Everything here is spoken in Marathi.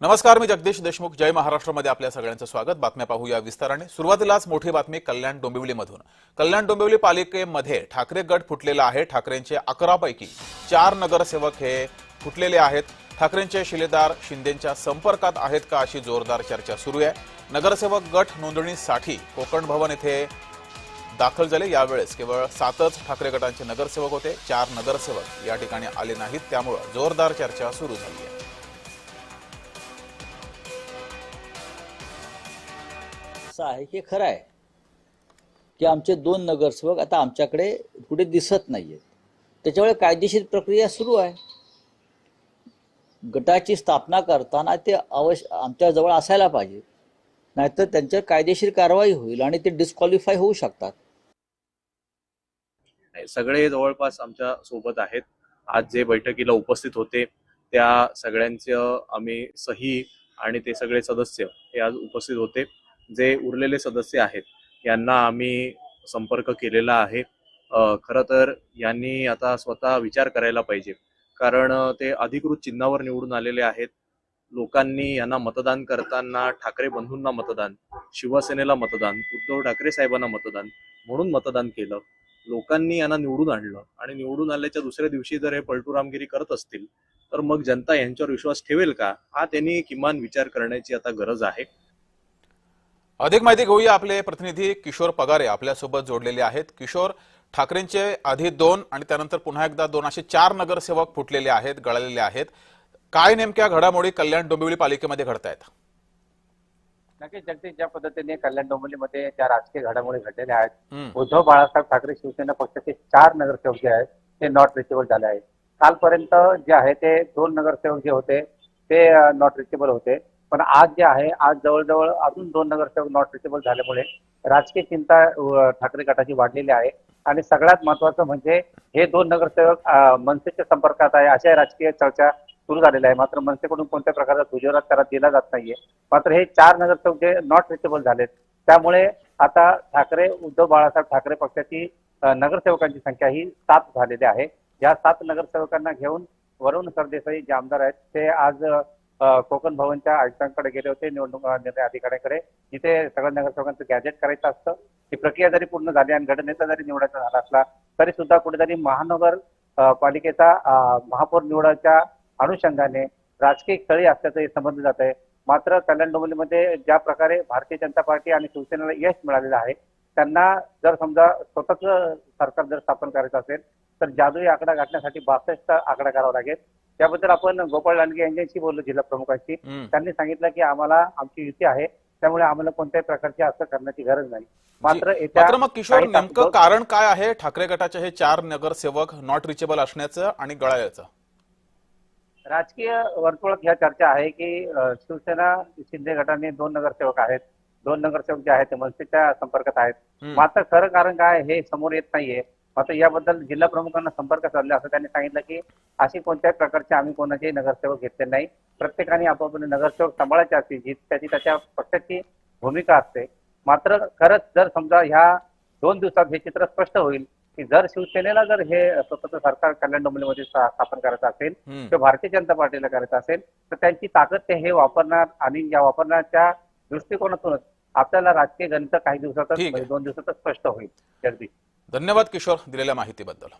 नमस्कार, मी जगदीश देशमुख. जय महाराष्ट्रमध्ये आपल्या सगळ्यांचं स्वागत. बातम्या पाहूया विस्ताराने. सुरुवातीलाच मोठी बातमी कल्याण डोंबिवलीमधून. कल्याण डोंबिवली पालिकेमध्ये ठाकरे गट फुटलेला आहे. ठाकरेंचे 11 पैकी 4 नगरसेवक हे फुटलेले आहेत. ठाकरेंचे शिलेदार शिंदेंच्या संपर्कात आहेत का, अशी जोरदार चर्चा सुरू आहे. नगरसेवक गट नोंदणीसाठी कोकण भवन येथे दाखल झाले. यावेळेस केवळ 7च ठाकरे गटांचे नगरसेवक होते. 4 नगरसेवक या ठिकाणी आले नाहीत. त्यामुळे जोरदार चर्चा सुरू झाली आहे. आहे की खरं आहे की आमचे 2 नगरसेवक आता आमच्याकडे कुठे दिसत नाहीयेत. त्याच्यामुळे कायदेशीर प्रक्रिया सुरू आहे. गटाची स्थापना करताना ते आमच्या जवळ असायला पाहिजे, नाहीतर त्यांच्यावर कायदेशीर कारवाई होईल आणि ते डिस्क्वालिफाय होऊ शकतात. सगळे जवळपास आमच्या सोबत आहेत. आज जे बैठकीला उपस्थित होते त्या सगळ्यांचं आम्ही सही आणि ते सगळे सदस्य हे आज उपस्थित होते. जे उरलेले सदस्य आहेत यांना आम्ही संपर्क केलेला आहे. खरं तर यांनी आता स्वतः विचार करायला पाहिजे, कारण ते अधिकृत चिन्हावर निवडून आलेले आहेत. लोकांनी यांना मतदान करताना ठाकरे बंधूंना मतदान, शिवसेनेला मतदान, उद्धव ठाकरे साहेबांना मतदान म्हणून मतदान केलं. लोकांनी यांना निवडून आणलं आणि निवडून आल्याच्या दुसऱ्या दिवशी जर हे पलटूरामगिरी करत असतील तर मग जनता यांच्यावर विश्वास ठेवेल का, हा त्यांनी किमान विचार करण्याची आता गरज आहे. अधिक माहिती घेऊया. आपले प्रतिनिधी किशोर पगारे आपल्यासोबत जोडलेले आहेत. किशोर, ठाकरेंचे आधी 2 आणि त्यानंतर पुन्हा एकदा 2 असे 4 नगरसेवक फुटलेले आहेत, गळालेले आहेत. काय नेमक्या घडामोडी कल्याण डोंबिवली पालिकेमध्ये घडतायत? नक्कीच जगदीश, ज्या पद्धतीने कल्याण डोंबिवलीमध्ये ज्या राजकीय घडामोडी घडलेल्या आहेत, उद्धव बाळासाहेब ठाकरे शिवसेना पक्षाचे 4 नगरसेवक जे आहेत ते नॉट रिचेबल झाले आहेत. कालपर्यंत जे आहे ते 2 नगरसेवक जे होते ते नॉट रिचेबल होते, पण आज जे आहे आज जवळजवळ अजून 2 नगरसेवक नॉट रिचेबल झाल्यामुळे राजकीय चिंता ठाकरे गटाची वाढलेली आहे. आणि सगळ्यात महत्वाचं म्हणजे हे 2 नगरसेवक मनसेच्या संपर्कात आहे अशा राजकीय चर्चा सुरू झालेल्या आहे. मात्र मनसेकडून कोणत्या प्रकारचा दुजोरा त्याला दिला जात नाहीये. मात्र हे 4 नगरसेवक जे नॉट रिचेबल झालेत, त्यामुळे आता उद्धव बाळासाहेब ठाकरे पक्षाची नगरसेवकांची संख्या ही 7 झालेली आहे. या 7 नगरसेवकांना घेऊन वरुण सरदेसाई जे आमदार आहेत ते आज कोकण भवनच्या आयुक्तांकडे गेले होते, निवडणूक निर्णय अधिकाऱ्यांकडे, जिथे सगळ्या नगरसेवकांचं गॅजेट करायचं असतं. ही प्रक्रिया जरी पूर्ण झाली आणि गटनेता जरी निवडायचा झाला असला तरी सुद्धा कुठेतरी महानगर पालिकेचा महापौर निवडाच्या अनुषंगाने राजकीय खळी असल्याचं हे समजलं जात आहे. मात्र कल्याण डोंबिवलीमध्ये ज्या प्रकारे भारतीय जनता पार्टी आणि शिवसेनेला यश मिळालेलं आहे, त्यांना जर समजा स्वतःच सरकार जर स्थापन करायचं असेल तर जादुई आकडा गाठण्यासाठी 62 आकडा करावा लागेल. त्याबद्दल आपण गोपाळ लांडगे यांच्याशी बोललो, जिल्हा प्रमुखांशी. त्यांनी सांगितलं की आम्हाला आमची युती आहे, त्यामुळे आम्हाला कोणत्याही प्रकारची असं करण्याची गरज नाही. मात्र मग किशोर, नेमकं कारण काय आहे ठाकरे गटाचे हे 4 नगरसेवक नॉट रिचेबल असण्याचं आणि गळायचं? राजकीय वर्तुळात ह्या चर्चा आहे की शिवसेना शिंदे गटाने 2 नगरसेवक आहेत. 2 नगरसेवक जे आहेत ते मनसेच्या संपर्कात आहेत. मात्र खरं कारण काय हे समोर येत नाहीये. मात्र याबद्दल जिल्हा प्रमुखांना संपर्क साधला असं त्यांनी सांगितलं की अशी कोणत्याही प्रकारचे आम्ही कोणाचे नगरसेवक घेतले नाही. प्रत्येकाने आपापले नगरसेवक सांभाळायचे असतील, जी त्याची त्याच्या पक्षाची भूमिका असते. मात्र खरंच जर समजा ह्या 2 दिवसात हे चित्र स्पष्ट होईल की जर शिवसेनेला जर हे स्वतःचं सरकार कल्याण डोंबिवलीमध्ये स्थापन करायचं असेल किंवा भारतीय जनता पार्टीला करायचं असेल तर त्यांची ताकद ते हे वापरणार, आणि या वापरण्याच्या दृष्टिकोनातूनच आपल्याला राजकीय गणित काही दिवसातच 2 दिवसातच स्पष्ट होईल. जगदीश, धन्यवाद किशोर दिलेल्या माहितीबद्दल.